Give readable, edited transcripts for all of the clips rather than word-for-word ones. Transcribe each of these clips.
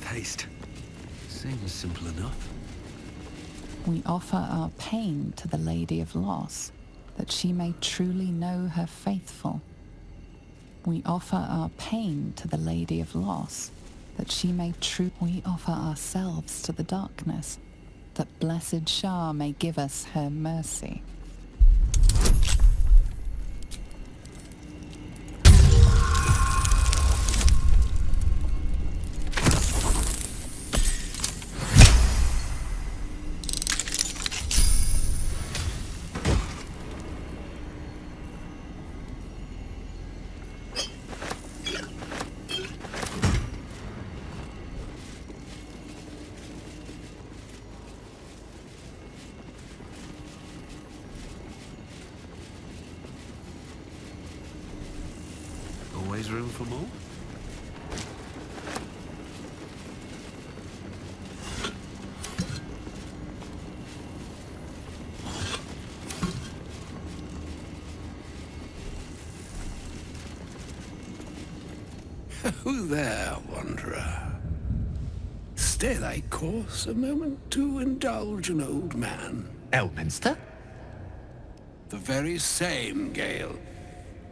with haste. Seems simple enough. We offer our pain to the Lady of Loss, that she may truly know her faithful. We offer our pain to the Lady of Loss, that she may We offer ourselves to the darkness, that blessed Shah may give us her mercy. Always room for more? Who there, wanderer? Stay thy course a moment to indulge an old man. Elminster? The very same, Gale.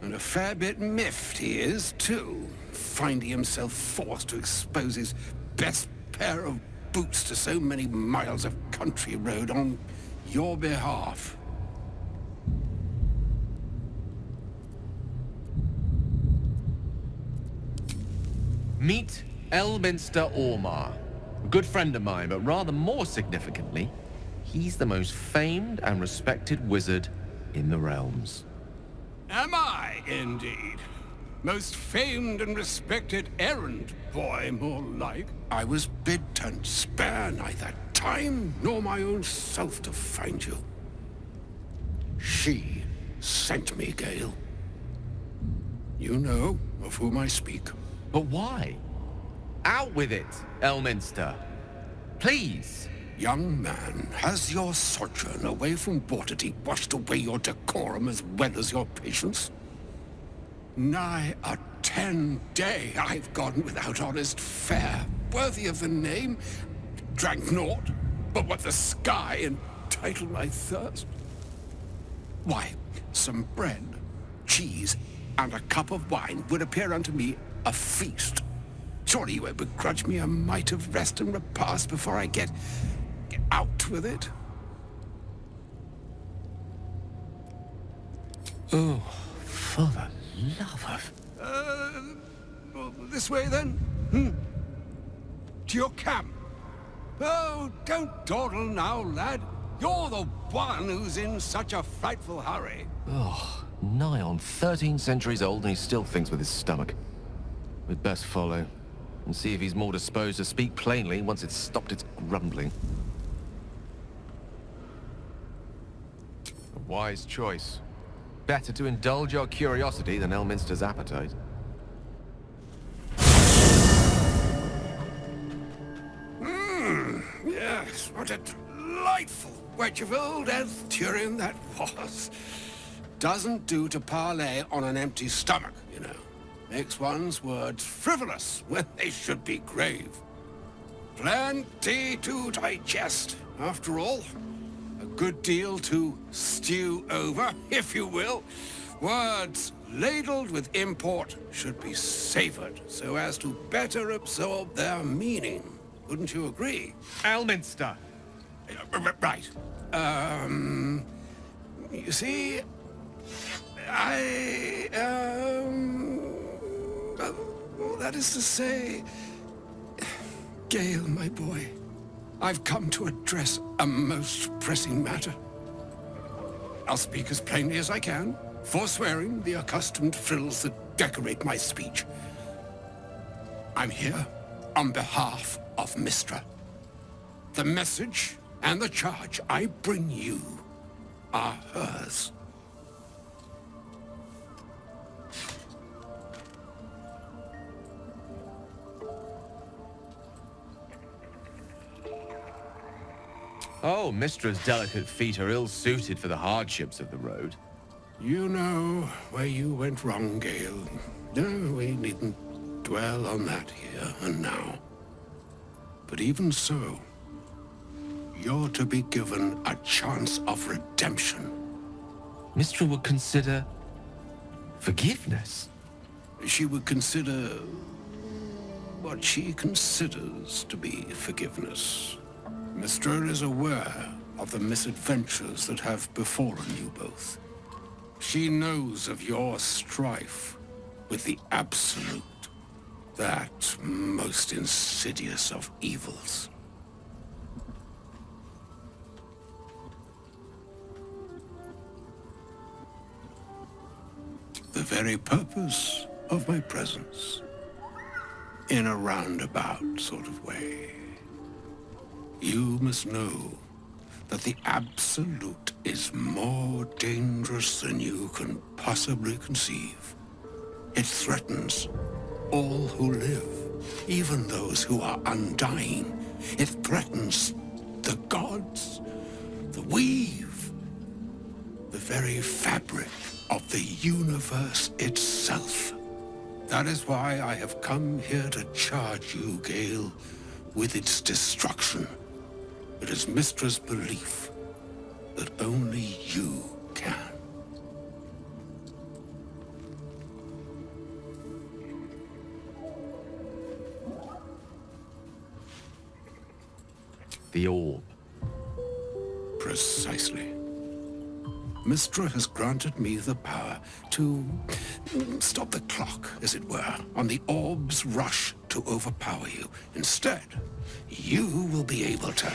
And a fair bit miffed he is, too, finding himself forced to expose his best pair of boots to so many miles of country road on your behalf. Meet Elminster Ormar. A good friend of mine, but rather more significantly, he's the most famed and respected wizard in the realms. Am I, indeed? Most famed and respected errand boy, more like. I was bid to spare neither time nor my own self to find you. She sent me, Gale. You know of whom I speak. But why? Out with it, Elminster. Please. Young man, has your sojourn away from Waterdeep washed away your decorum as well as your patience? Nigh a 10-day I've gone without honest fare, worthy of the name. Drank naught, but what the sky entitled my thirst. Why, some bread, cheese, and a cup of wine would appear unto me a feast. Surely you won't begrudge me a mite of rest and repast before I get out with it. Oh, for the love of... Well, this way then? To your camp. Oh, don't dawdle now, lad. You're the one who's in such a frightful hurry. Oh, nigh on 13 centuries old and he still thinks with his stomach. We'd best follow and see if he's more disposed to speak plainly once it's stopped its grumbling. A wise choice. Better to indulge your curiosity than Elminster's appetite. Yes, what a delightful wedge of old Elthurian that was. Doesn't do to parley on an empty stomach, you know. Makes one's words frivolous when they should be grave. Plenty to digest, after all. A good deal to stew over, if you will. Words ladled with import should be savored so as to better absorb their meaning. Wouldn't you agree? Elminster! Right. You see, that is to say, Gale, my boy, I've come to address a most pressing matter. I'll speak as plainly as I can, forswearing the accustomed frills that decorate my speech. I'm here on behalf of Mystra. The message and the charge I bring you are hers. Oh, Mystra's delicate feet are ill-suited for the hardships of the road. You know where you went wrong, Gale. No, we needn't dwell on that here and now. But even so, you're to be given a chance of redemption. Mistra would consider forgiveness. She would consider what she considers to be forgiveness. Mistra is aware of the misadventures that have befallen you both. She knows of your strife with the Absolute, that most insidious of evils. The very purpose of my presence, in a roundabout sort of way. You must know that the Absolute is more dangerous than you can possibly conceive. It threatens all who live, even those who are undying. It threatens the gods, the weave, the very fabric of the universe itself. That is why I have come here to charge you, Gale, with its destruction. It is Mistra's belief that only you can. The orb. Precisely. Mistra has granted me the power to stop the clock, as it were, on the orb's rush to overpower you. Instead, you will be able to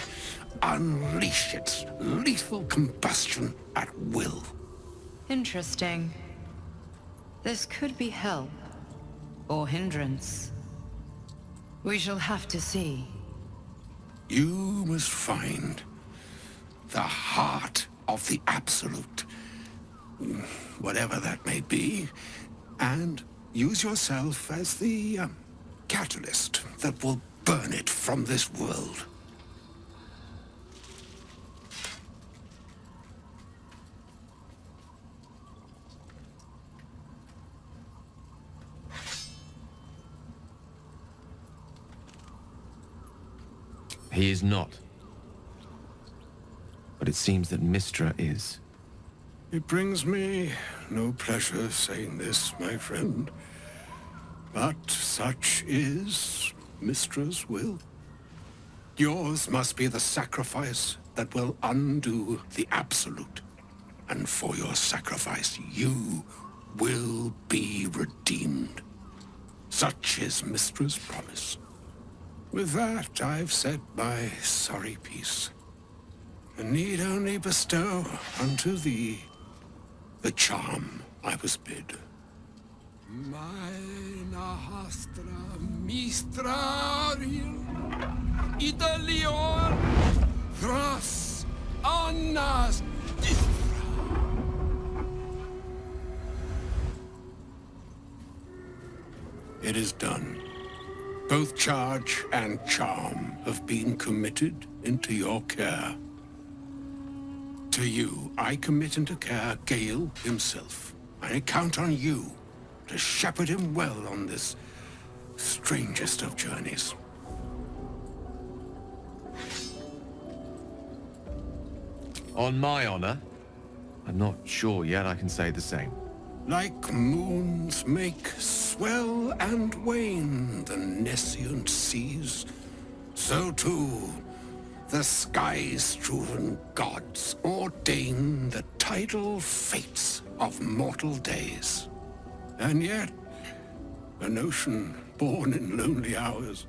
unleash its lethal combustion at will. Interesting. This could be help, or hindrance. We shall have to see. You must find the heart of the Absolute, whatever that may be, and use yourself as the catalyst that will burn it from this world. He is not. But it seems that Mistra is. It brings me no pleasure saying this, my friend. But such is Mistra's will. Yours must be the sacrifice that will undo the Absolute. And for your sacrifice, you will be redeemed. Such is Mistra's promise. With that, I've said my sorry piece, and need only bestow unto thee the charm I was bid. Mina hastra mistraril Italior thras annas distra. It is done. Both charge and charm have been committed into your care. To you, I commit into care Gale himself. I count on you to shepherd him well on this strangest of journeys. On my honor, I'm not sure yet I can say the same. Like moons make swell and wane the nescient seas, so too the sky-strewn gods ordain the tidal fates of mortal days. And yet, an ocean born in lonely hours,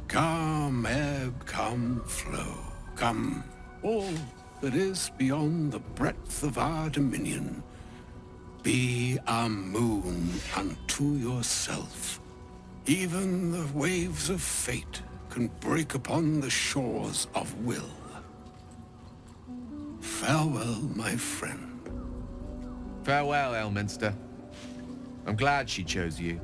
come ebb, come flow, come all that is beyond the breadth of our dominion. Be a moon unto yourself. Even the waves of fate can break upon the shores of will. Farewell, my friend. Farewell, Elminster. I'm glad she chose you.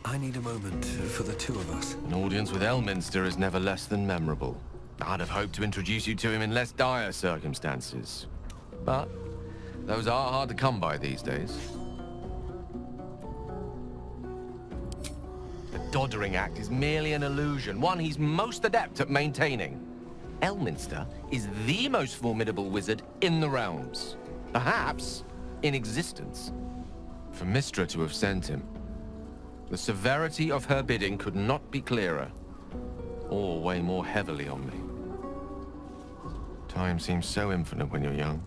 I need a moment for the two of us. An audience with Elminster is never less than memorable. I'd have hoped to introduce you to him in less dire circumstances. But those are hard to come by these days. The Doddering Act is merely an illusion, one he's most adept at maintaining. Elminster is the most formidable wizard in the realms. Perhaps in existence. For Mystra to have sent him, the severity of her bidding could not be clearer, or weigh more heavily on me. Time seems so infinite when you're young.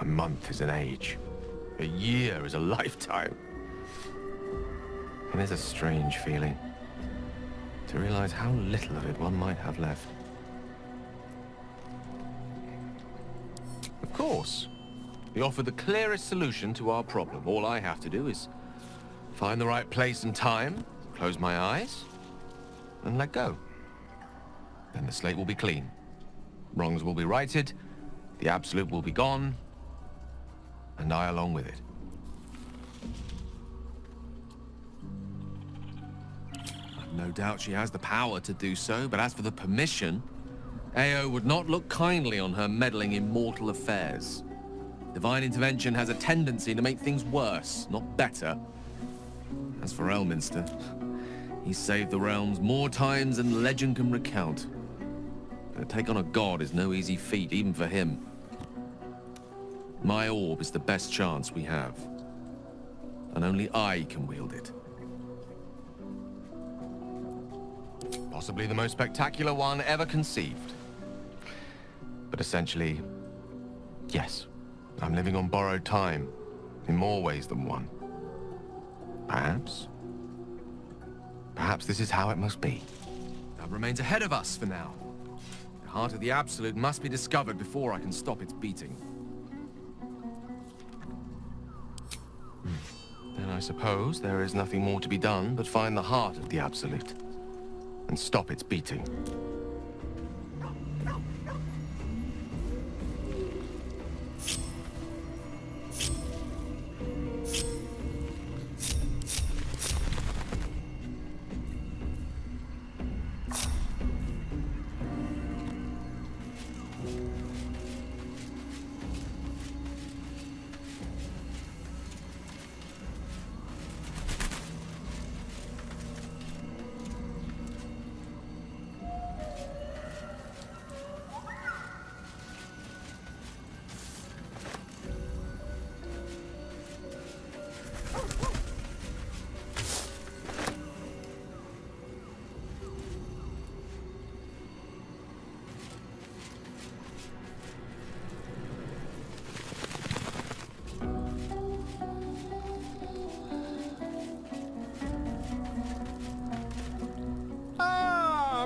A month is an age. A year is a lifetime. And there's a strange feeling to realize how little of it one might have left. Of course, you offer the clearest solution to our problem. All I have to do is find the right place and time, close my eyes, and let go. Then the slate will be clean. Wrongs will be righted, the Absolute will be gone, and I along with it. I've no doubt she has the power to do so, but as for the permission, Ao would not look kindly on her meddling in mortal affairs. Divine intervention has a tendency to make things worse, not better. As for Elminster, he's saved the realms more times than legend can recount. To take on a god is no easy feat, even for him. My orb is the best chance we have, and only I can wield it. Possibly the most spectacular one ever conceived. But essentially, yes, I'm living on borrowed time, in more ways than one. Perhaps this is how it must be. That remains ahead of us for now. The heart of the Absolute must be discovered before I can stop its beating. Then I suppose there is nothing more to be done but find the heart of the Absolute and stop its beating.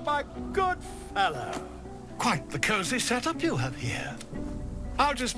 My good fellow. Quite the cozy setup you have here. I'll just...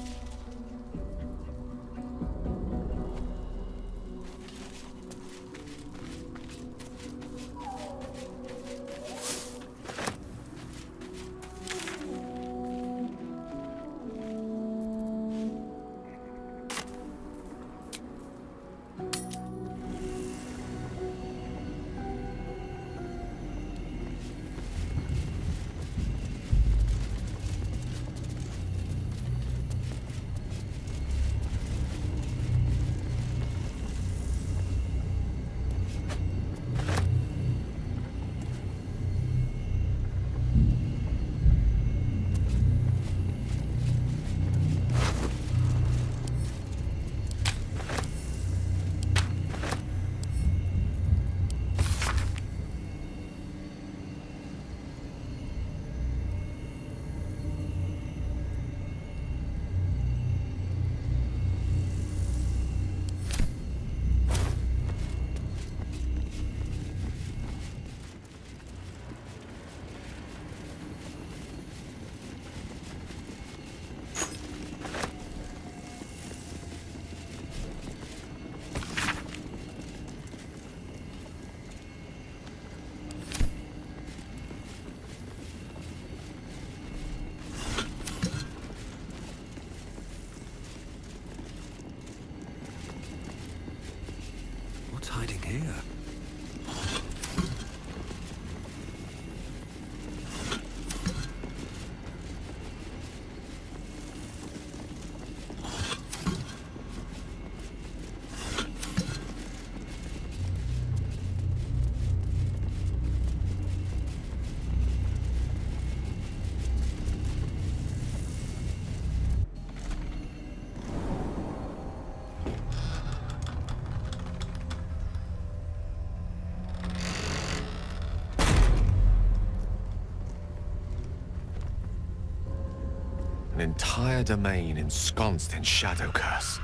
An entire domain ensconced in shadow curse.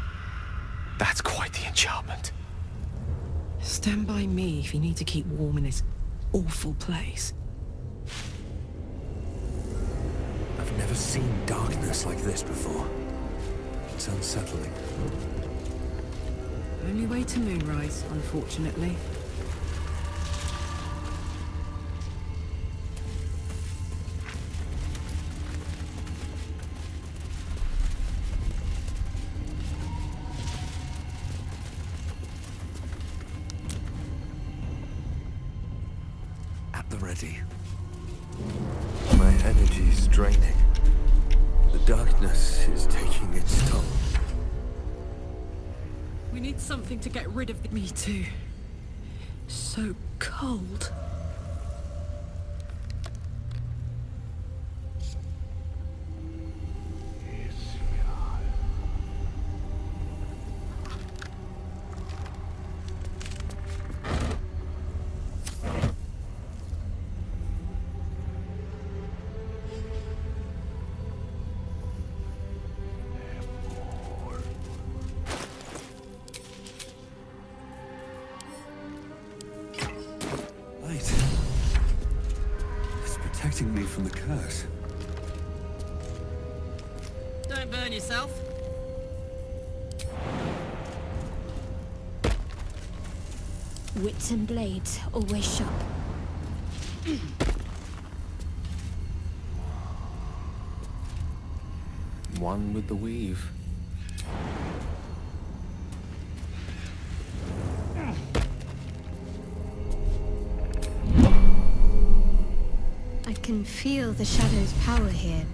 That's quite the enchantment. Stand by me if you need to keep warm in this awful place. I've never seen darkness like this before. It's unsettling. Only way to Moonrise, unfortunately. At the ready. My energy's draining. The darkness is taking its toll. We need something to get rid of the... Me too. So cold. Light. It's protecting me from the curse. Don't burn yourself. Wits and blades, always sharp. One with the weave. I can feel the shadow's power here,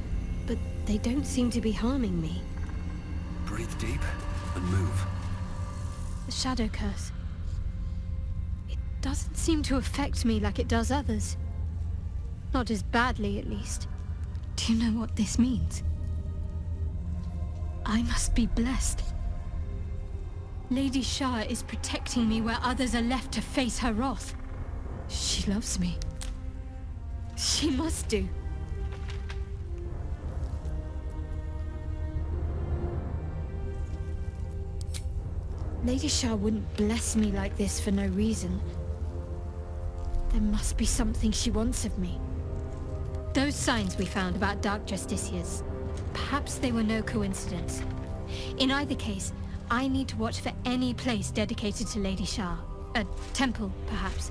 but they don't seem to be harming me. Breathe deep and move. The shadow curse. It doesn't seem to affect me like it does others. Not as badly, at least. Do you know what this means? I must be blessed. Lady Shah is protecting me where others are left to face her wrath. She loves me. She must do. Lady Shah wouldn't bless me like this for no reason. There must be something she wants of me. Those signs we found about Dark Justiciars, perhaps they were no coincidence. In either case, I need to watch for any place dedicated to Lady Shah. A temple, perhaps.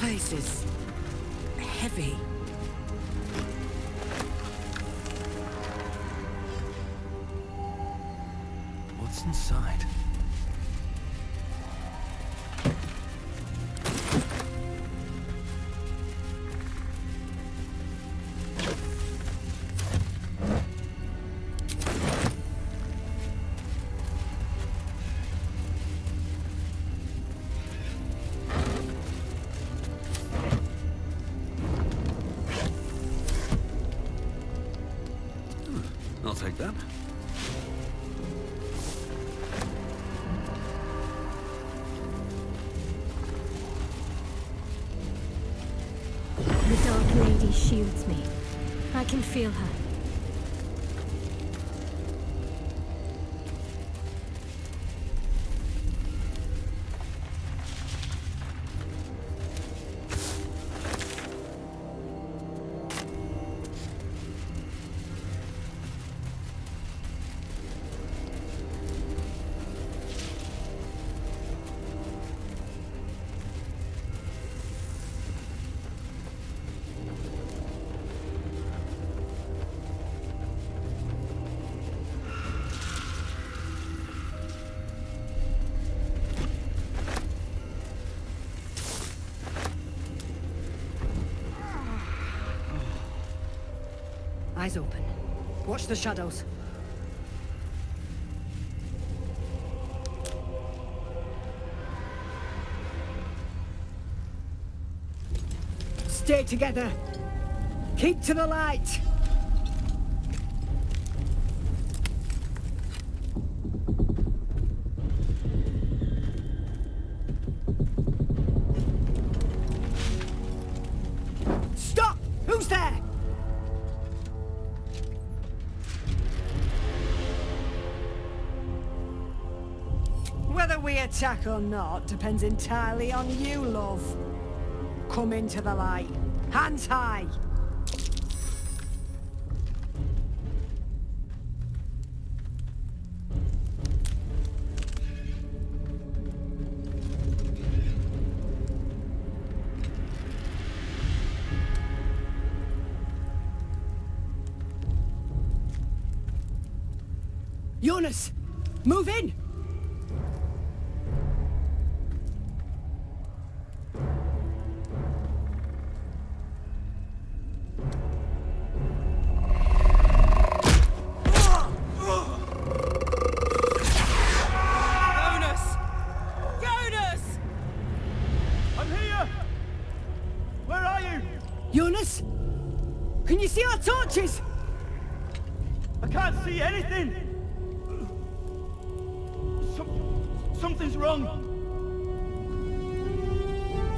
This is heavy. What's inside? I'll take that. The Dark Lady shields me. I can feel her. Eyes open. Watch the shadows. Stay together. Keep to the light. Stop! Who's there? Whether we attack or not depends entirely on you, love. Come into the light. Hands high! Jonas! Move in! Jonas? Can you see our torches? I can't see anything! Something's wrong!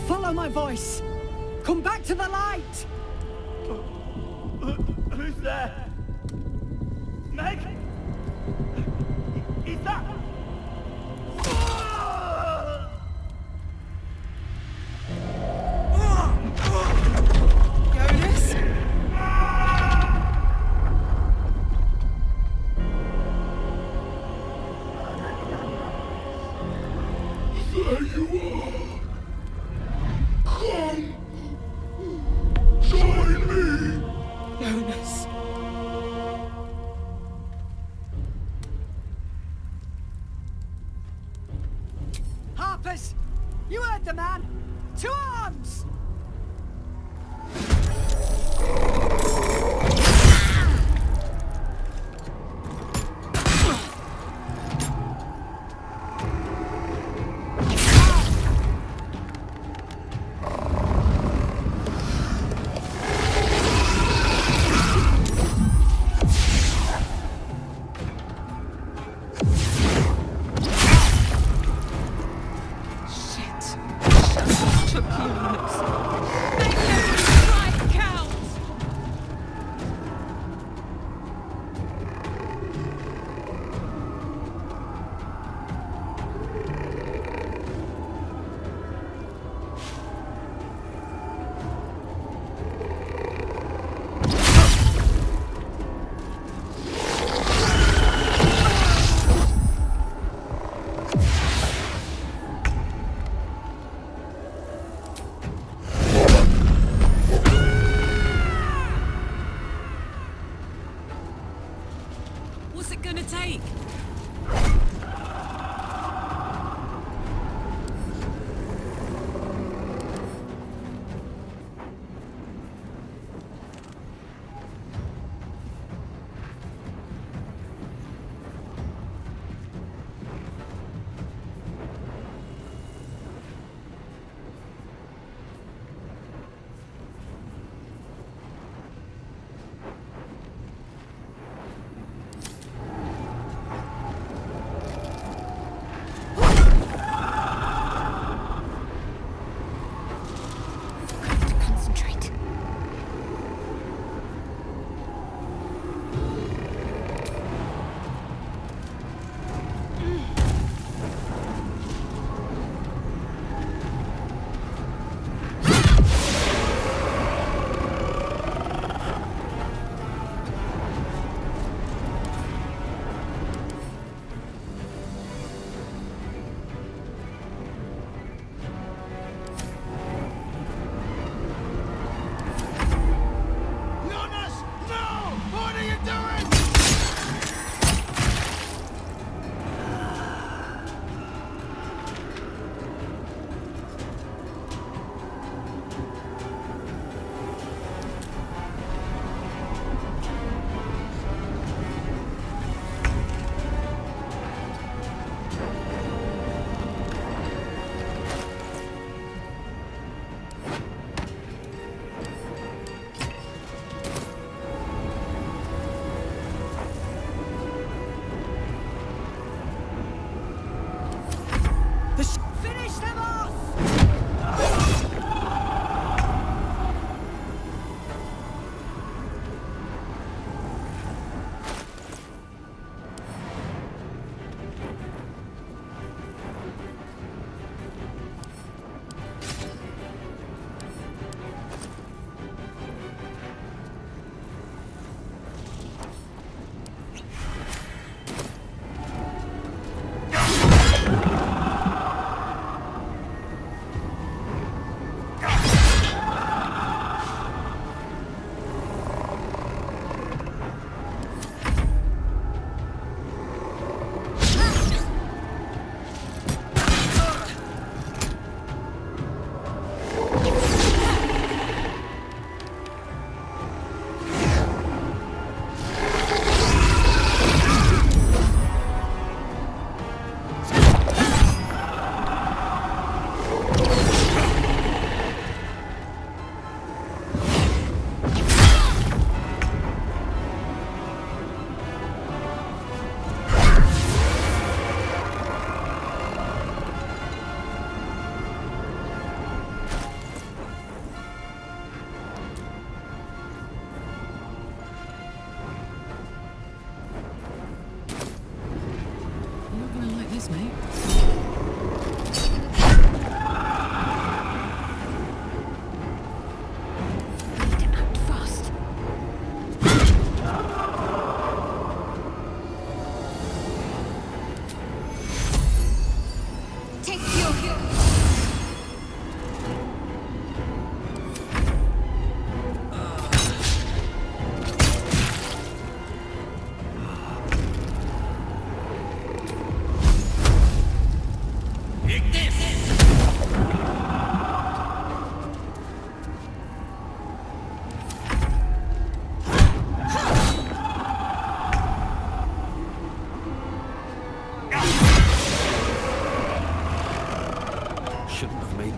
Follow my voice! Come back to the light! Who's there? Meg? Is that... Harpers! You heard the man! To arms! What's it gonna take?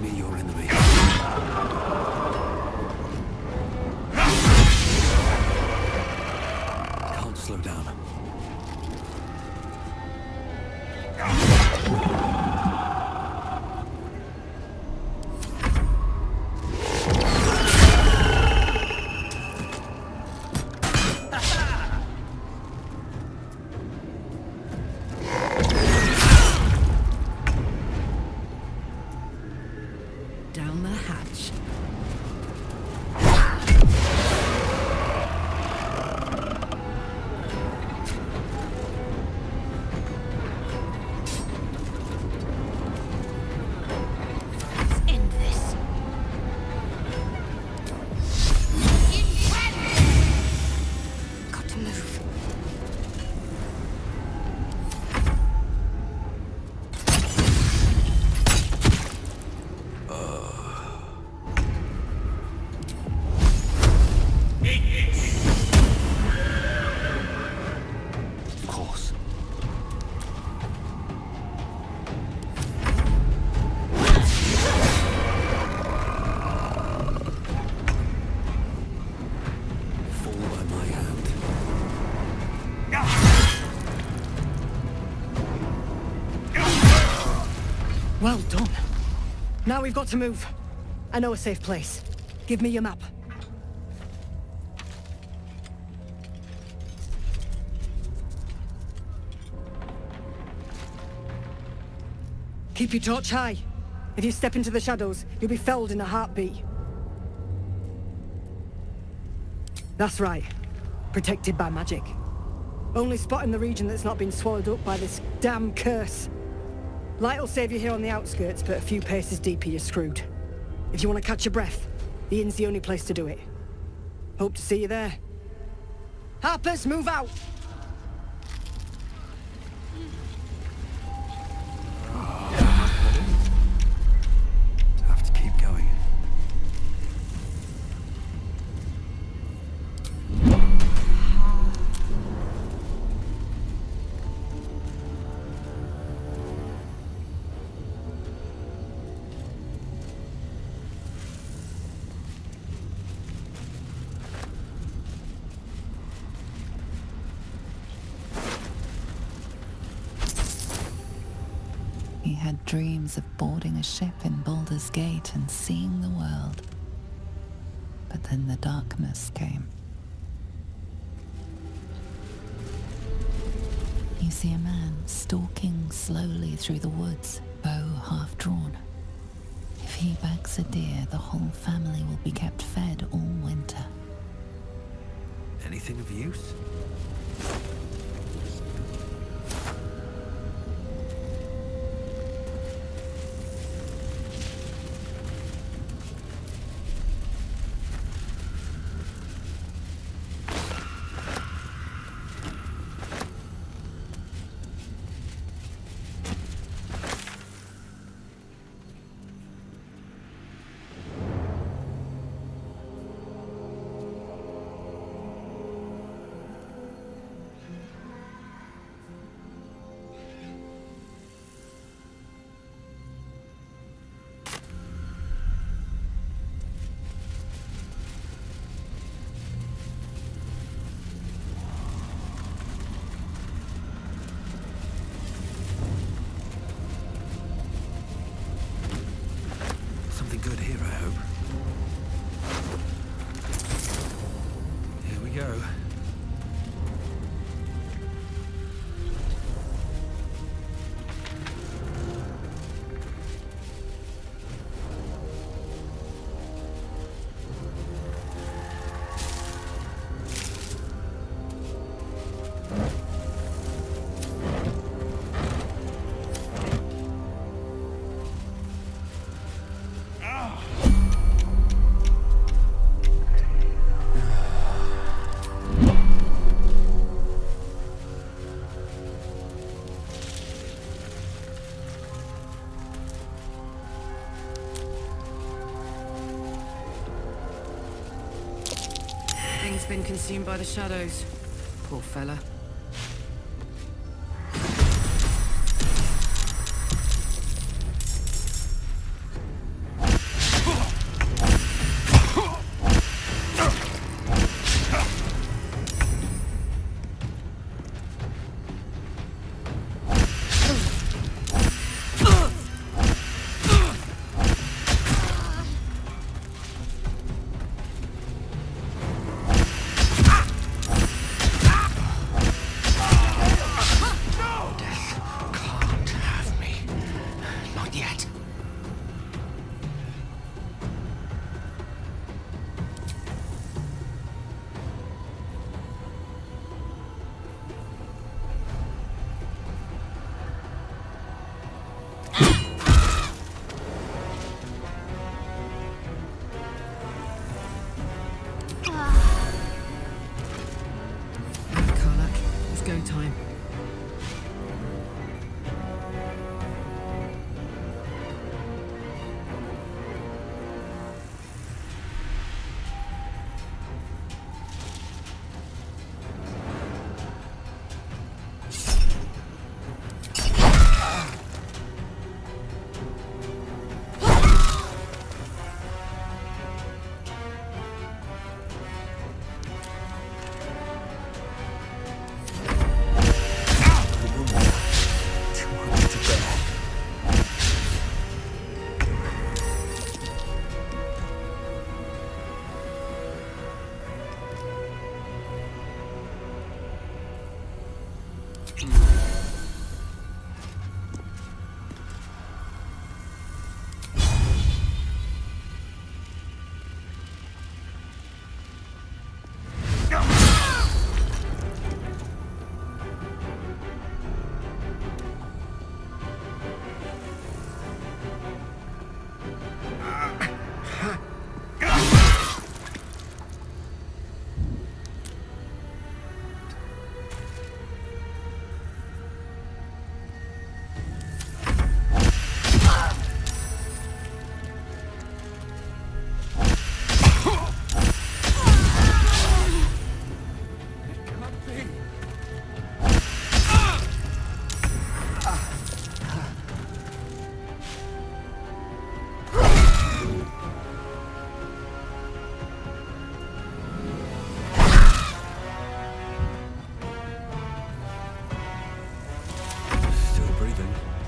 me your enemy. Can't slow down. Down the hatch. Let's end this. Got to move. Of course. Fall by my hand. Well done. Now we've got to move. I know a safe place. Give me your map. Keep your torch high. If you step into the shadows, you'll be felled in a heartbeat. That's right. Protected by magic. Only spot in the region that's not been swallowed up by this damn curse. Light'll save you here on the outskirts, but a few paces deeper you're screwed. If you want to catch your breath, the inn's the only place to do it. Hope to see you there. Harpers, move out! Have to keep going. He had dreams of boarding a ship in Baldur's Gate and seeing the world. But then the darkness came. You see a man stalking slowly through the woods, bow half drawn. If he bags a deer, the whole family will be kept fed all winter. Anything of use? Something good here, I hope. Here we go. Thing's been consumed by the shadows. Poor fella. showtime.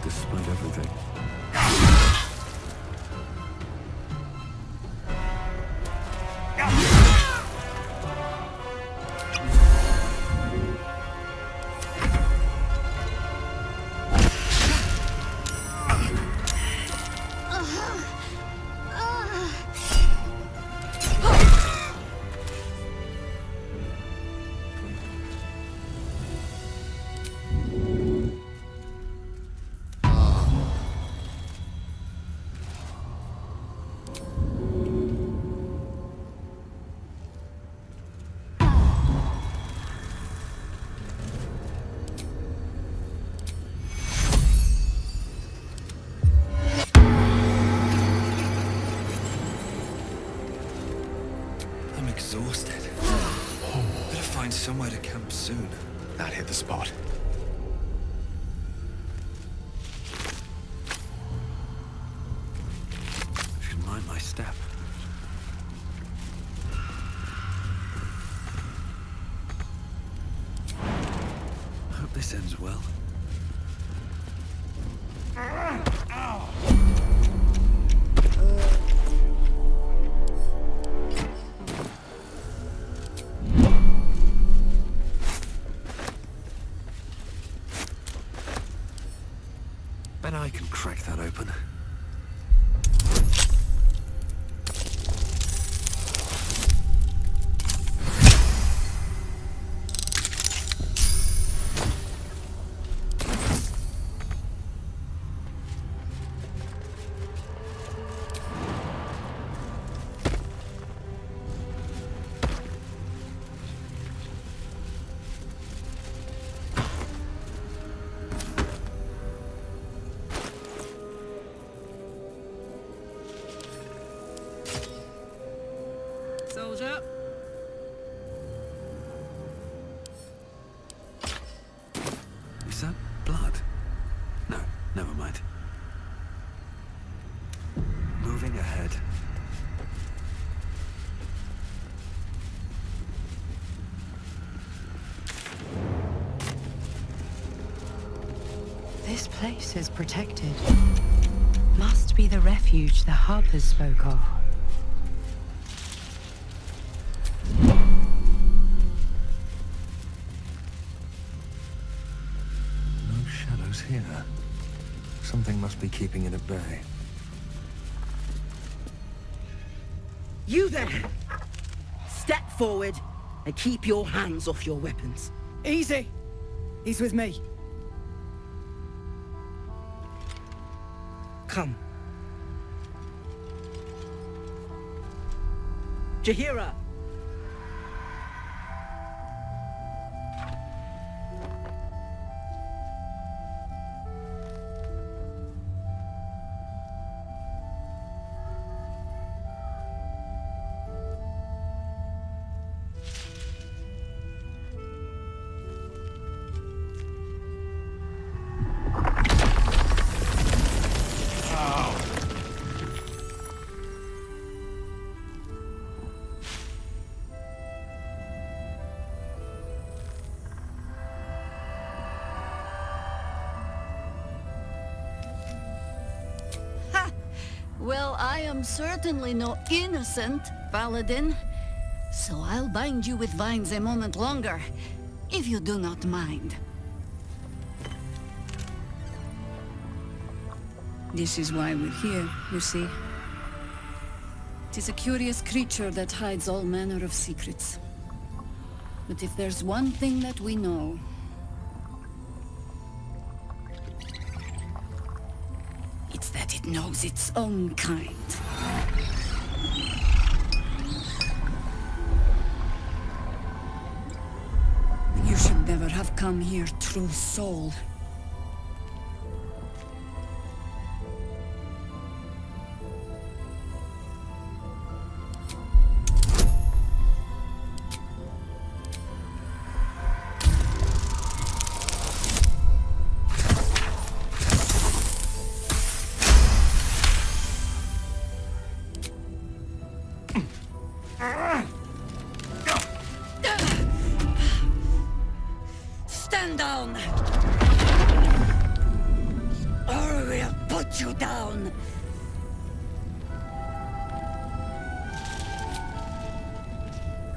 Despite everything. Exhausted. Better find somewhere to camp soon. That hit the spot. Should mind my step. Hope this ends well. Bet I can crack that open. Soldier. Is that blood? No, never mind. Moving ahead. This place is protected. Must be the refuge the Harpers spoke of. No shadows here. Something must be keeping it at bay. You there! Step forward and keep your hands off your weapons. Easy! He's with me. Come. Jahira! Well, I am certainly no innocent, Paladin. So I'll bind you with vines a moment longer, if you do not mind. This is why we're here, you see. It is a curious creature that hides all manner of secrets. But if there's one thing that we know, it's that it knows its own kind. You should never have come here, true soul. Stand down! Or we'll put you down!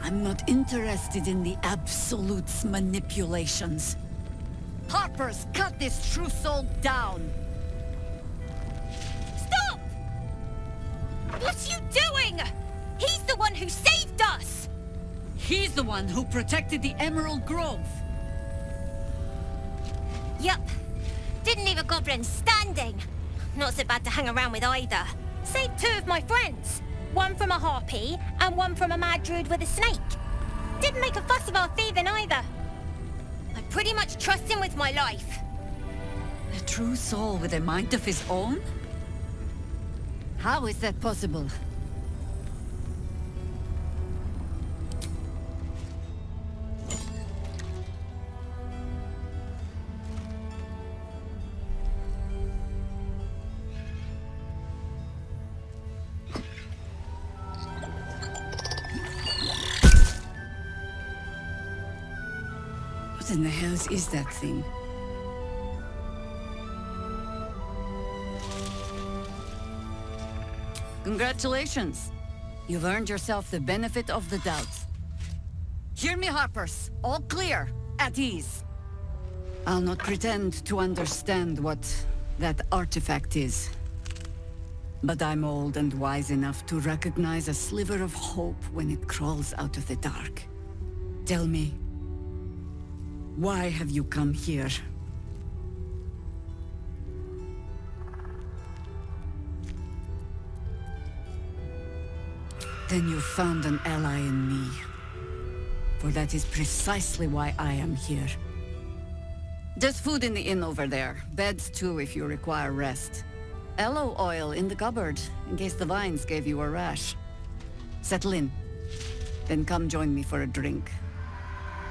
I'm not interested in the Absolute's manipulations. Harpers, cut this true soul down! Stop! What are you doing? He's the one who saved us! He's the one who protected the Emerald Grove. Yup. Didn't leave a goblin standing. Not so bad to hang around with either. Saved two of my friends. One from a harpy, and one from a mad druid with a snake. Didn't make a fuss of our thieving either. I pretty much trust him with my life. A true soul with a mind of his own? How is that possible? What in the hells is that thing? Congratulations! You've earned yourself the benefit of the doubt. Hear me, Harpers. All clear. At ease. I'll not pretend to understand what that artifact is. But I'm old and wise enough to recognize a sliver of hope when it crawls out of the dark. Tell me, why have you come here? Then you found an ally in me. For that is precisely why I am here. There's food in the inn over there. Beds too if you require rest. Aloe oil in the cupboard, in case the vines gave you a rash. Settle in. Then come join me for a drink.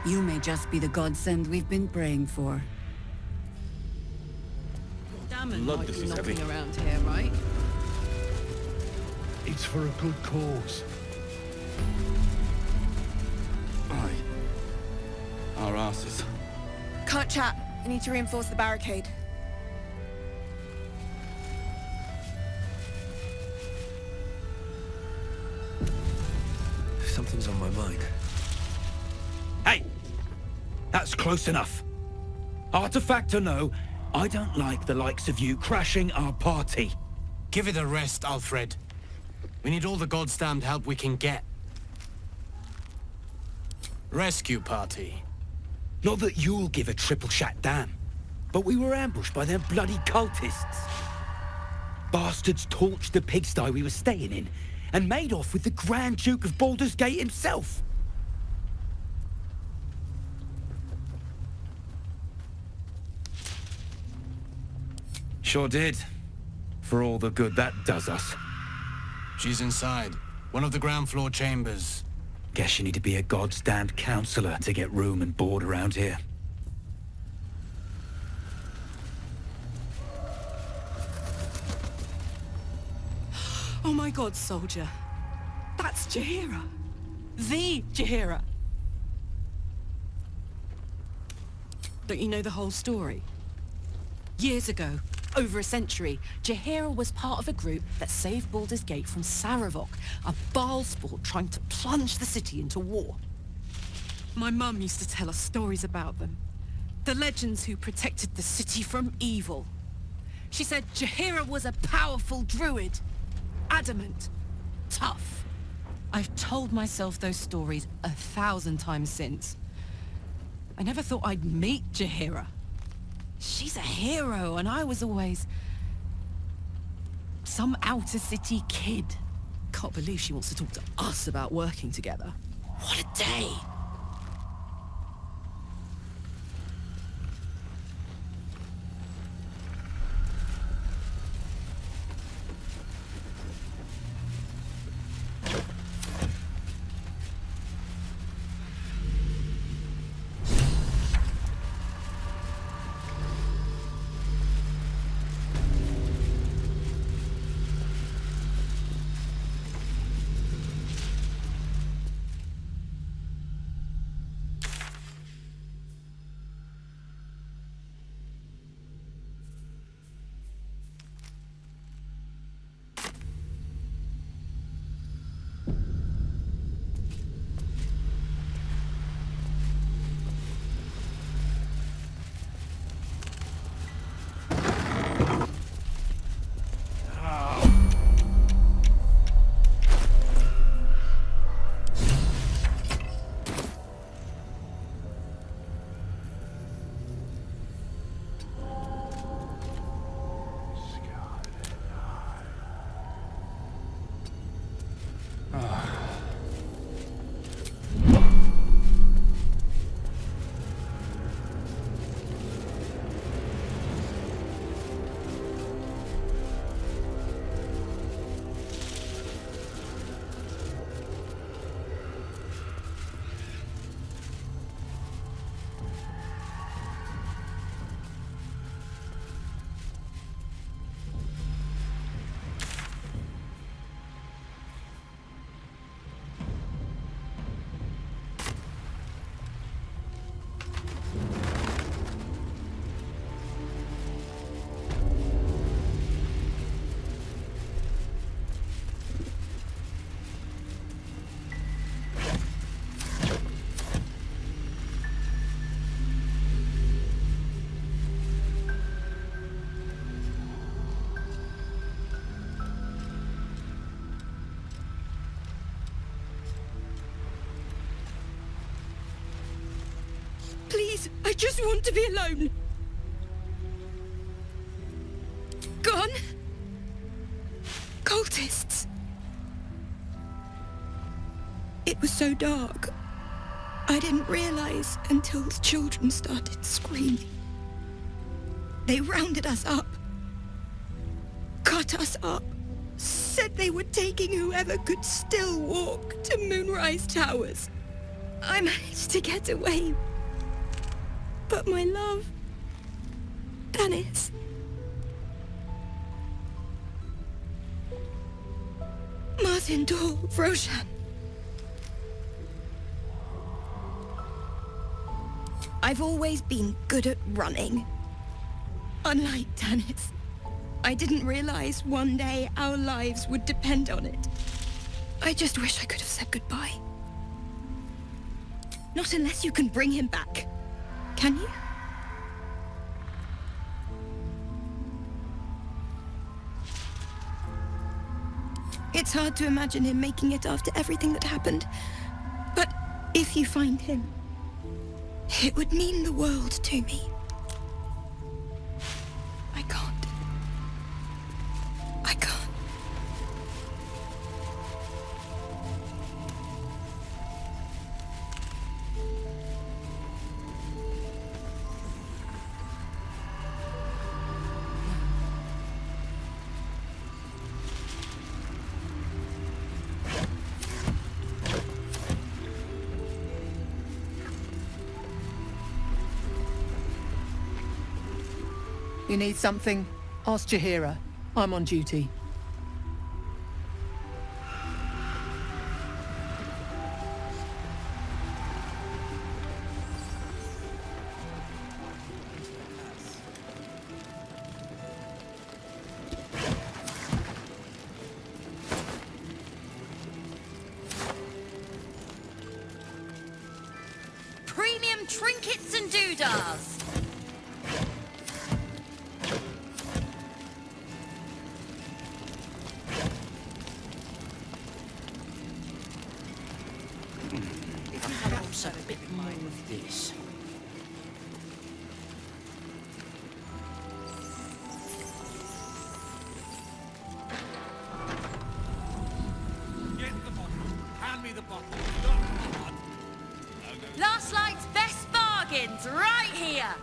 You may just be the godsend we've been praying for. Damn, like you knocking around here, right? It's for a good cause. Aye. Our asses. Can't chat. I need to reinforce the barricade. Something's on my mind. Hey! That's close enough. Artifact or no, I don't like the likes of you crashing our party. Give it a rest, Alfred. We need all the goddamned help we can get. Rescue party. Not that you'll give a triple shot damn, but we were ambushed by them bloody cultists. Bastards torched the pigsty we were staying in, and made off with the Grand Duke of Baldur's Gate himself. Sure did. For all the good that does us. She's inside. One of the ground floor chambers. Guess you need to be a goddamned counselor to get room and board around here. Oh my god, soldier. That's Jaheira. The Jaheira. Don't you know the whole story? Years ago, over a century, Jaheira was part of a group that saved Baldur's Gate from Saravok, a Baal sport trying to plunge the city into war. My mum used to tell us stories about them. The legends who protected the city from evil. She said Jaheira was a powerful druid. Adamant. Tough. I've told myself those stories 1,000 times since. I never thought I'd meet Jaheira. She's a hero, and I was always... some outer city kid. Can't believe she wants to talk to us about working together. What a day! Please, I just want to be alone. Gone? Cultists. It was so dark. I didn't realize until the children started screaming. They rounded us up. Cut us up. Said they were taking whoever could still walk to Moonrise Towers. I managed to get away. But my love... Dennis... Martin Dahl, Roshan. I've always been good at running. Unlike Dennis, I didn't realize one day our lives would depend on it. I just wish I could have said goodbye. Not unless you can bring him back. Can you? It's hard to imagine him making it after everything that happened. But if you find him, it would mean the world to me. I can't. I can't. You need something? Ask Jaheira. I'm on duty. some trinkets and doodahs. Also a bit more of this. Get the bottle. Hand me the bottle. Last Light's best bargains, right here.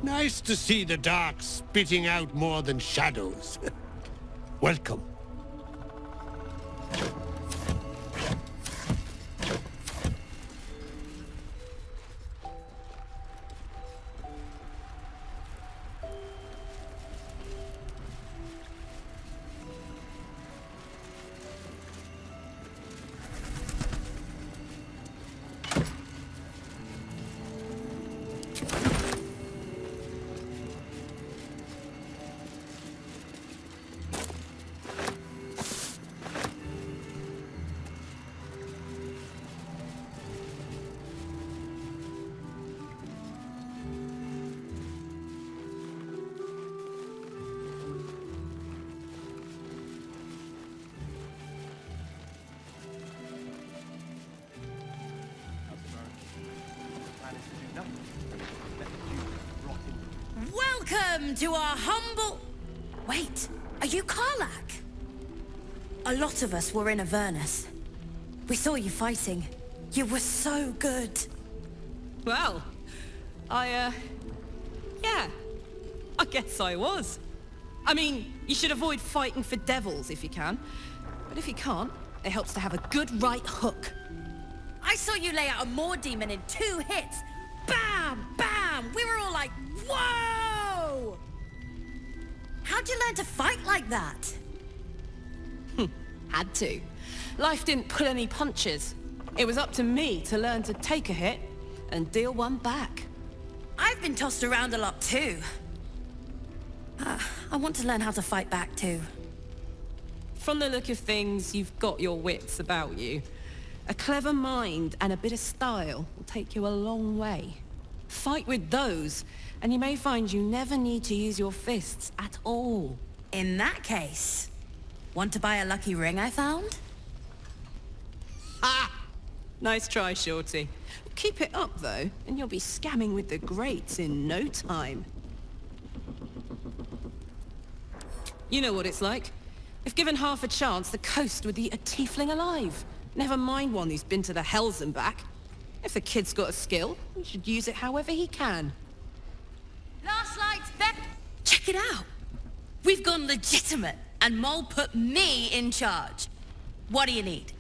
Nice to see the dark spitting out more than shadows. Welcome. Welcome to our humble... Wait, are you Karlach? A lot of us were in Avernus. We saw you fighting. You were so good. Well, yeah, I guess I was. I mean, you should avoid fighting for devils if you can. But if you can't, it helps to have a good right hook. I saw you lay out a Moor demon in 2 hits. Bam! Bam! We were all like, whoa! How'd you learn to fight like that? Had to. Life didn't pull any punches. It was up to me to learn to take a hit and deal one back. I've been tossed around a lot too. I want to learn how to fight back too. From the look of things, you've got your wits about you. A clever mind and a bit of style will take you a long way. Fight with those, and you may find you never need to use your fists at all. In that case, want to buy a lucky ring I found? Ha! Nice try, Shorty. Keep it up, though, and you'll be scamming with the greats in no time. You know what it's like. If given half a chance, the coast would eat a tiefling alive. Never mind one who's been to the hells and back. If the kid's got a skill, he should use it however he can. Last Light's back. Check it out. We've gone legitimate, and Mole put me in charge. What do you need?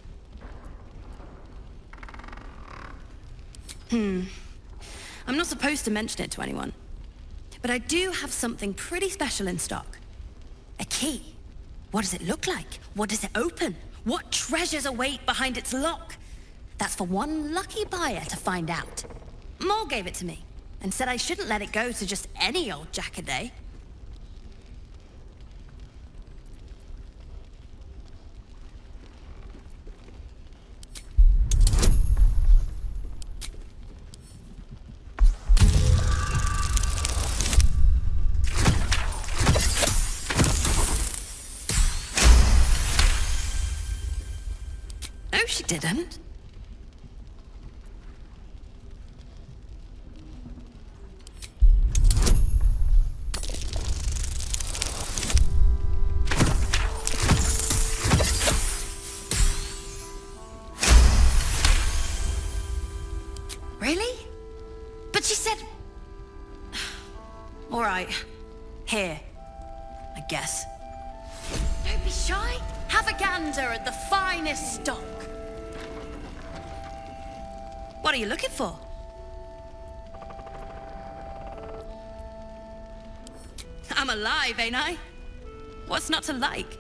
I'm not supposed to mention it to anyone, but I do have something pretty special in stock. A key. What does it look like? What does it open? What treasures await behind its lock? That's for one lucky buyer to find out. Mole gave it to me, and said I shouldn't let it go to just any old jackaday. No, she didn't. Really? But she said... All right. Here. I guess. Don't be shy. Have a gander at the finest stock. What are you looking for? I'm alive, ain't I? What's not to like?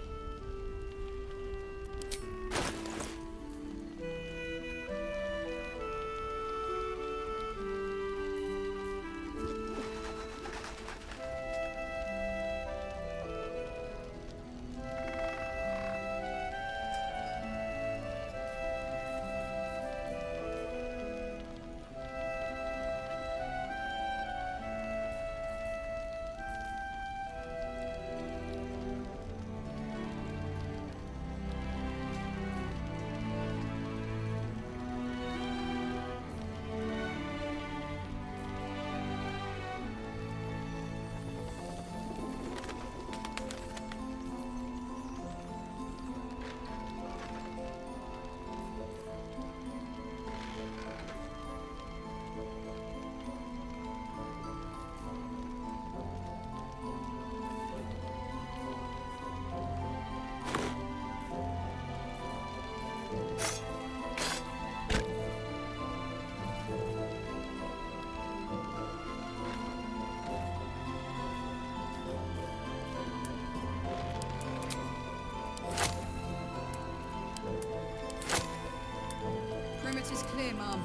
Mom.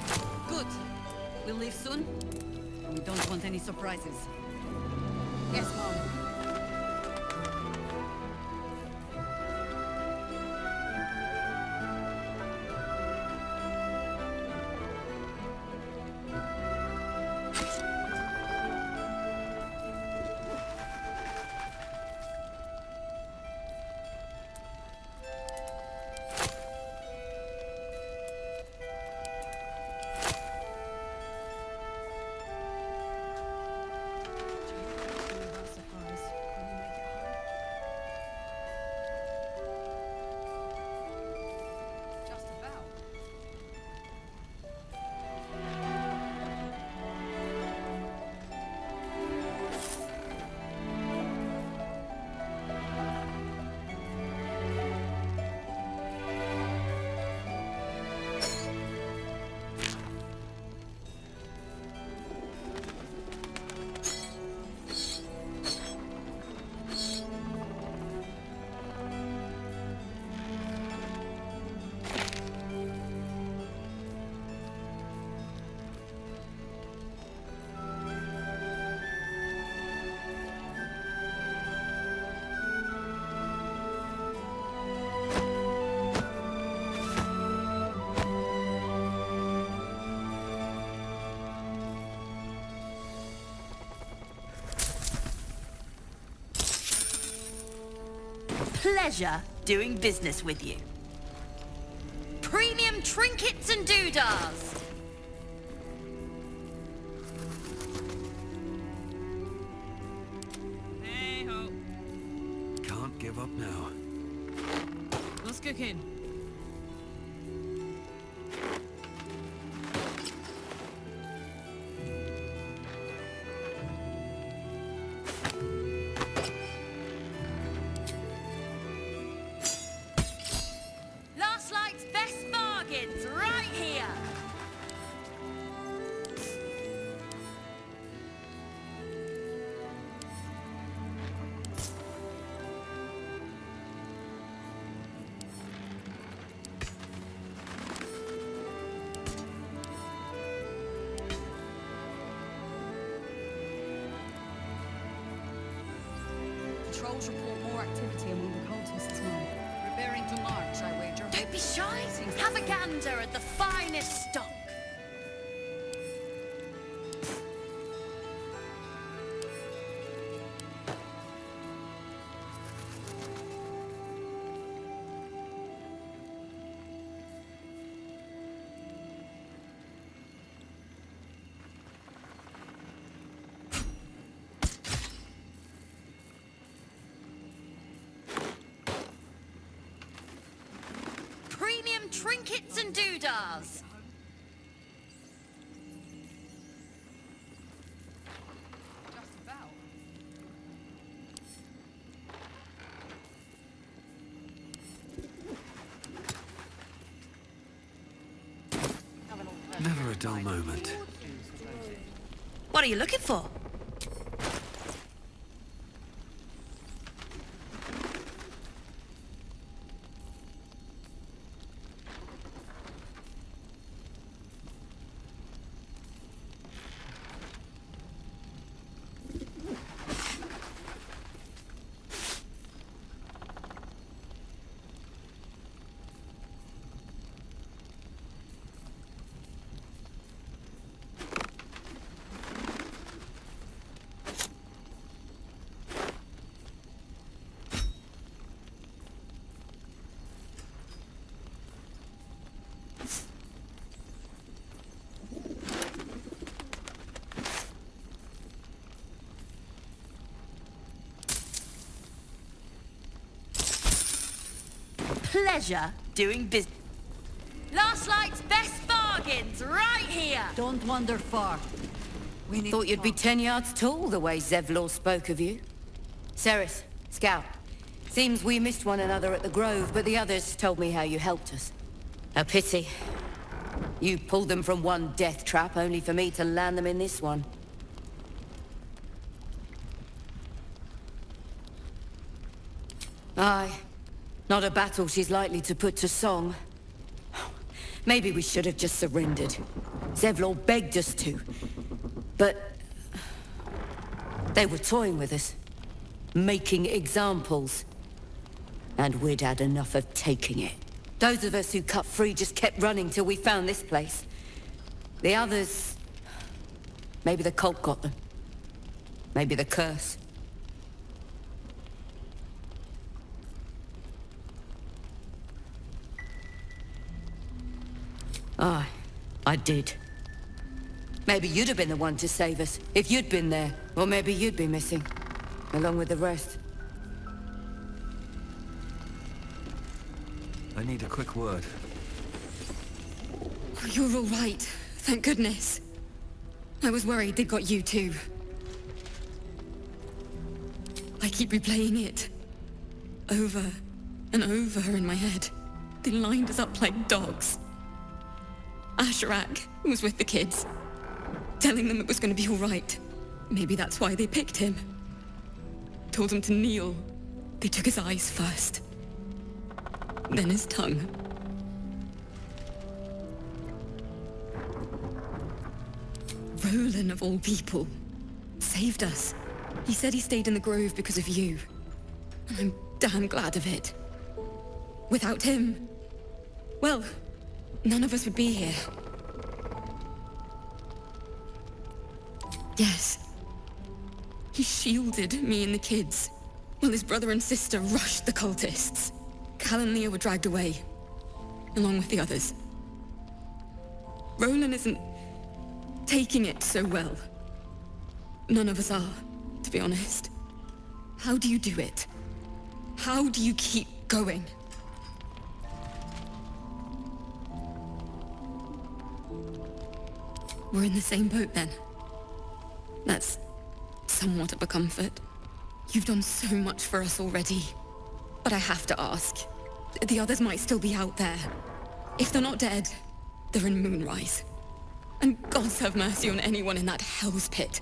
Good. We'll leave soon. We don't want any surprises. Yes, Mom. Pleasure doing business with you. Premium trinkets and doodahs. Hey ho. Can't give up now. What's cooking? Last night's best bargains right here. Patrols report more activity among the cultists, Mom. Preparing to march, I wager. Don't be shy. Have a gander at the finest stock. Premium trinkets and doodahs. Never a dull moment. What are you looking for? Pleasure doing business. Last night's best bargains right here. Don't wander far. We Thought you'd be 10 yards tall the way Zevlor spoke of you. Ceres, Scout. Seems we missed one another at the Grove, but the others told me how you helped us. A pity. You pulled them from one death trap, only for me to land them in this one. Aye. Not a battle she's likely to put to song. Maybe we should have just surrendered. Zevlor begged us to. But... they were toying with us. Making examples. And we'd had enough of taking it. Those of us who cut free just kept running till we found this place. The others... maybe the cult got them. Maybe the curse. Aye, I did. Maybe you'd have been the one to save us, if you'd been there. Or maybe you'd be missing, along with the rest. I need a quick word. Oh, you're all right. Thank goodness. I was worried they'd got you too. I keep replaying it. Over and over in my head. They lined us up like dogs. Asherak was with the kids, telling them it was going to be all right. Maybe that's why they picked him. Told him to kneel. They took his eyes first. Then his tongue. Roland, of all people, saved us. He said he stayed in the grove because of you. And I'm damn glad of it. Without him, well, none of us would be here. Yes. He shielded me and the kids, while his brother and sister rushed the cultists. Cal and Leah were dragged away, along with the others. Roland isn't taking it so well. None of us are, to be honest. How do you do it? How do you keep going? We're in the same boat then. That's somewhat of a comfort. You've done so much for us already. But I have to ask. The others might still be out there. If they're not dead, they're in Moonrise. And gods have mercy on anyone in that hell's pit.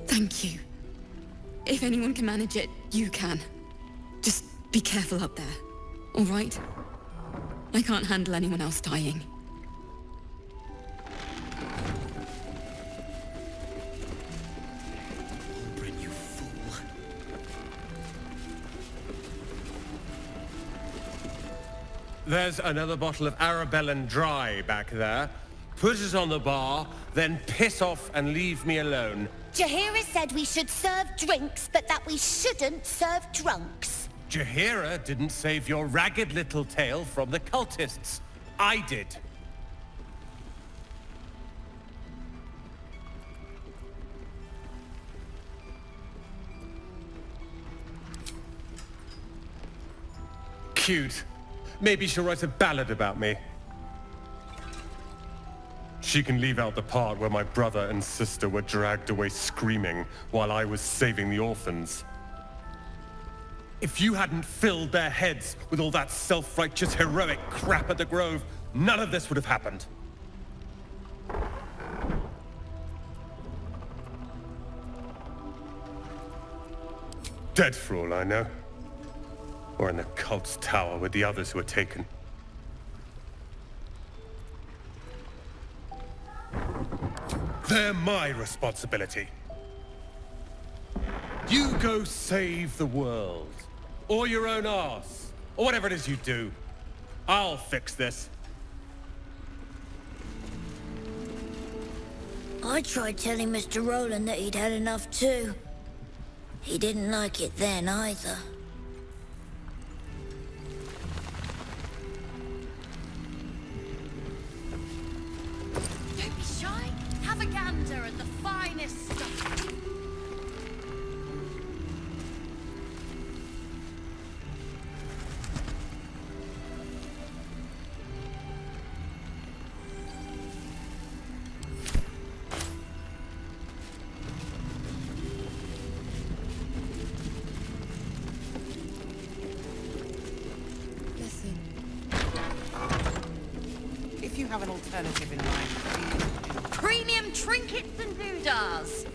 Thank you. If anyone can manage it, you can. Just be careful up there, all right? I can't handle anyone else dying. Oberyn, you fool. There's another bottle of Arabellan Dry back there. Put it on the bar, then piss off and leave me alone. Jaheira said we should serve drinks, but that we shouldn't serve drunks. Jaheira didn't save your ragged little tail from the cultists. I did. Cute. Maybe she'll write a ballad about me. She can leave out the part where my brother and sister were dragged away screaming while I was saving the orphans. If you hadn't filled their heads with all that self-righteous heroic crap at the Grove, none of this would have happened. Dead for all I know. Or in the cult's tower with the others who were taken. They're my responsibility. You go save the world. Or your own arse. Or whatever it is you do. I'll fix this. I tried telling Mr. Roland that he'd had enough too. He didn't like it then either. Don't be shy. Have a gander at the finest stuff. Listen. If you have an alternative in mind, please. Premium trinkets and doodahs.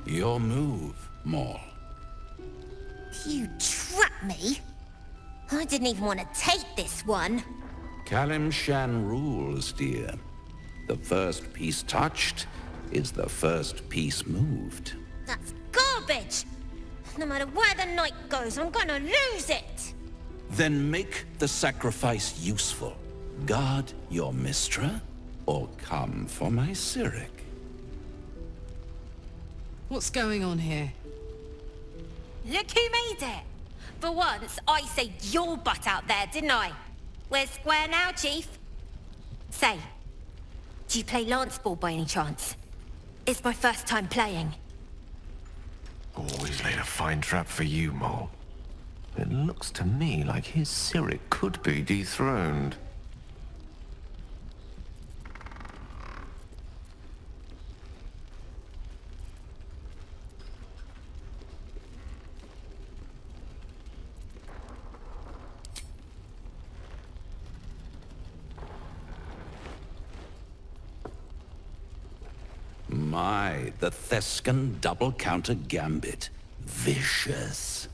Your move, Maul. You trapped me? I didn't even want to take this one. Kalimshan rules, dear. The first piece touched is the first piece moved. That's garbage! No matter where the night goes, I'm gonna lose it! Then make the sacrifice useful. Guard your Mistra, or come for my Cyric. What's going on here? Look who made it! For once, I saved your butt out there, didn't I? We're square now, Chief. Say, do you play lance ball by any chance? It's my first time playing. Always laid a fine trap for you, Mole. It looks to me like his Cyric could be dethroned. My, the Thescan double counter gambit. Vicious.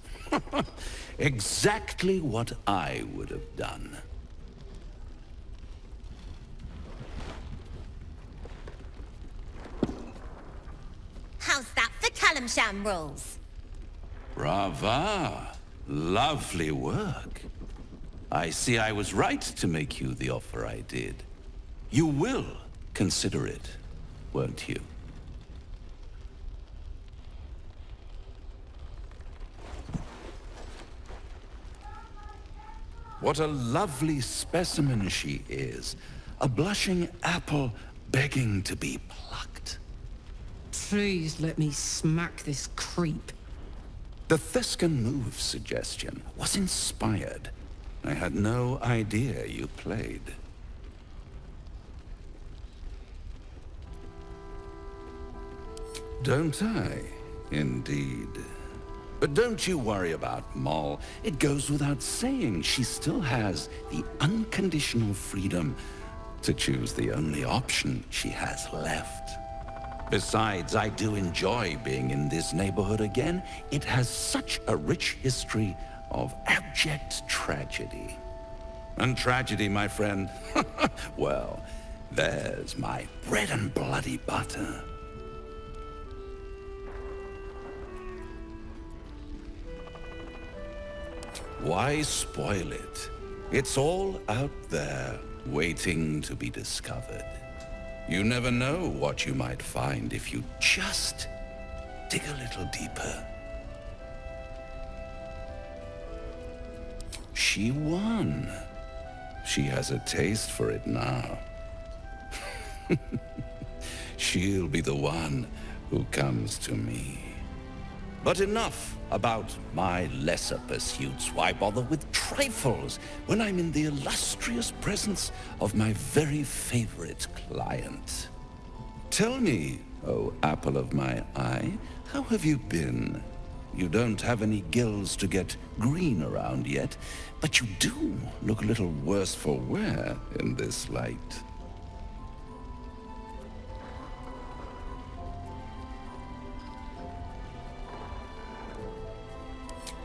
Exactly what I would have done. How's that for Kalimshan rules? Brava. Lovely work. I see I was right to make you the offer I did. You will consider it, won't you? What a lovely specimen she is. A blushing apple begging to be plucked. Please let me smack this creep. The Thescan move suggestion was inspired. I had no idea you played. Don't I? Indeed. But don't you worry about Moll. It goes without saying she still has the unconditional freedom to choose the only option she has left. Besides, I do enjoy being in this neighborhood again. It has such a rich history of abject tragedy. And tragedy, my friend, well, there's my bread and bloody butter. Why spoil it? It's all out there, waiting to be discovered. You never know what you might find if you just dig a little deeper. She won. She has a taste for it now. She'll be the one who comes to me. But enough about my lesser pursuits. Why bother with trifles when I'm in the illustrious presence of my very favorite client? Tell me, oh apple of my eye, how have you been? You don't have any gills to get green around yet, but you do look a little worse for wear in this light.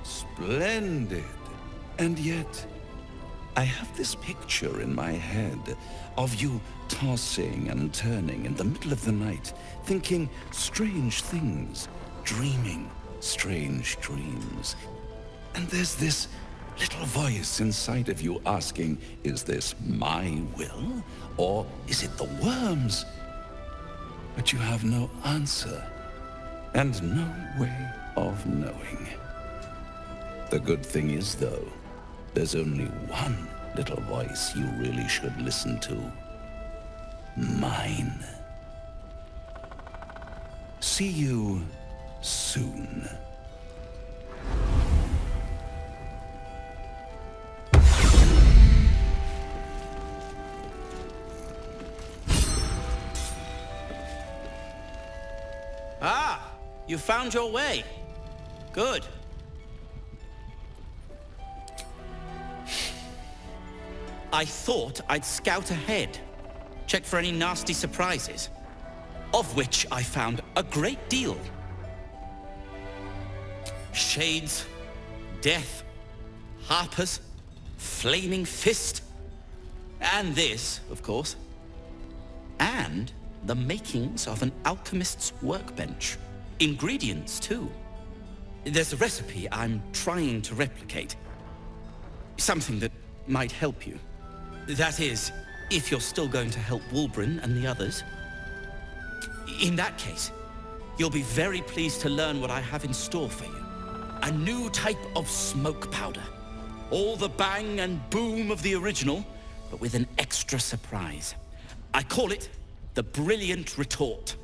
Splendid. And yet, I have this picture in my head of you tossing and turning in the middle of the night, thinking strange things, dreaming strange dreams. And there's this little voice inside of you asking, is this my will, or is it the worms? But you have no answer, and no way of knowing. The good thing is, though, there's only one little voice you really should listen to. Mine. See you soon. Ah, you found your way. Good. I thought I'd scout ahead, check for any nasty surprises, of which I found a great deal. Shades, death, harpers, flaming fist, and this, of course. And the makings of an alchemist's workbench. Ingredients, too. There's a recipe I'm trying to replicate. Something that might help you. That is, if you're still going to help Wulbren and the others. In that case, you'll be very pleased to learn what I have in store for you. A new type of smoke powder. All the bang and boom of the original, but with an extra surprise. I call it the Brilliant Retort.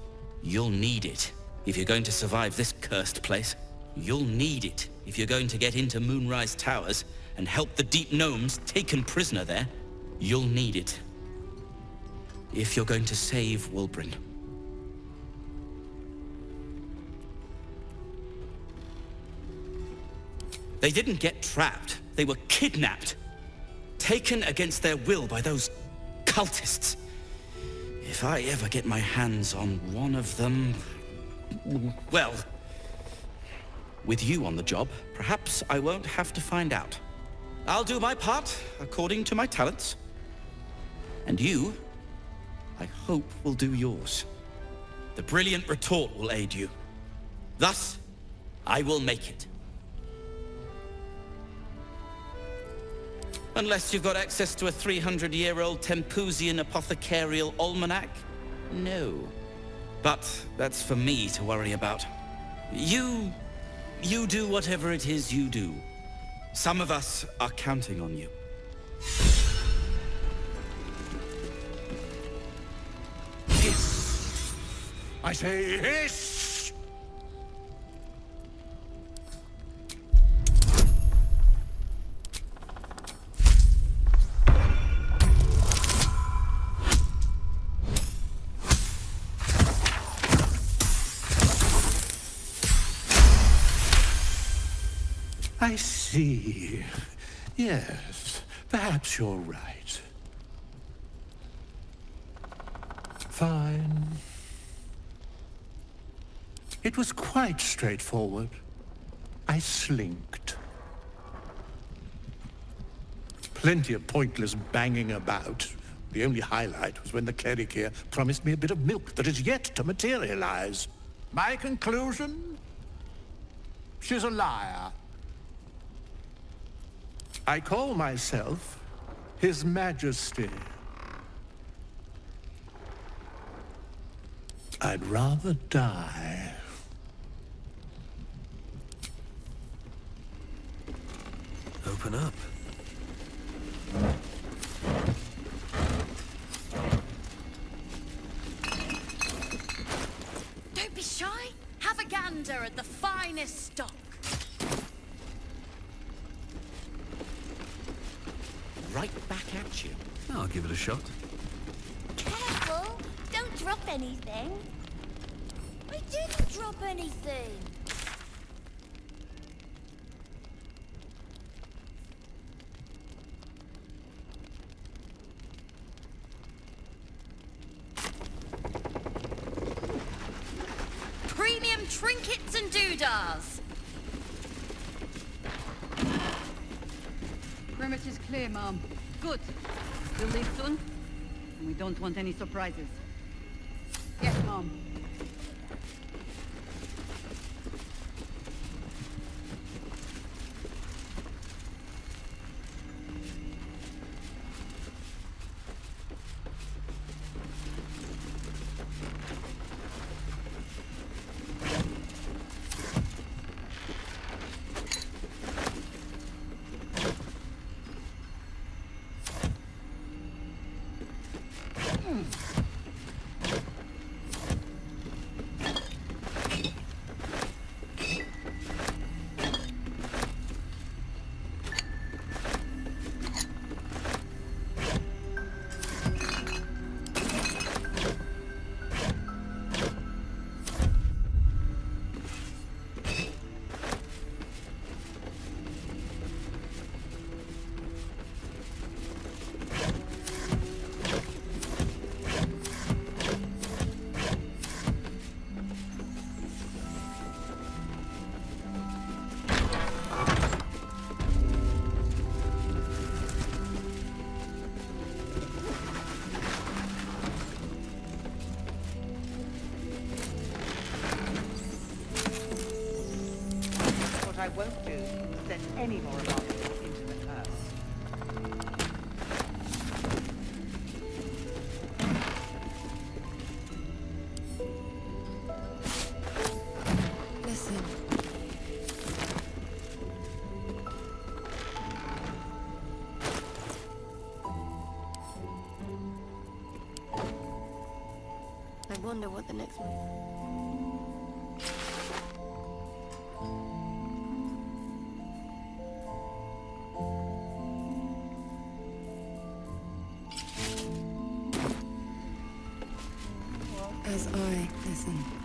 You'll need it if you're going to survive this cursed place. You'll need it if you're going to get into Moonrise Towers and help the Deep Gnomes taken prisoner there. You'll need it if you're going to save Wulbren. They didn't get trapped. They were kidnapped. Taken against their will by those cultists. If I ever get my hands on one of them... well... with you on the job, perhaps I won't have to find out. I'll do my part, according to my talents. And you, I hope, will do yours. The Brilliant Retort will aid you. Thus, I will make it. Unless you've got access to a 300-year-old Tempusian apothecarial almanac? No. But that's for me to worry about. You do whatever it is you do. Some of us are counting on you. Hiss! I say hiss! I see. Yes, perhaps you're right. Fine. It was quite straightforward. I slinked. Plenty of pointless banging about. The only highlight was when the cleric here promised me a bit of milk that is yet to materialize. My conclusion? She's a liar. I call myself His Majesty. I'd rather die. Open up. Don't be shy. Have a gander at the finest stock. Right back at you. I'll give it a shot. Careful! Don't drop anything. I didn't drop anything. Premium trinkets and doodahs. Perimeter's clear, Mom. Good. We'll leave soon, and we don't want any surprises. Yes, Mom. won't do to send any more of us into the curse. Listen. I wonder what the next one. As I listen.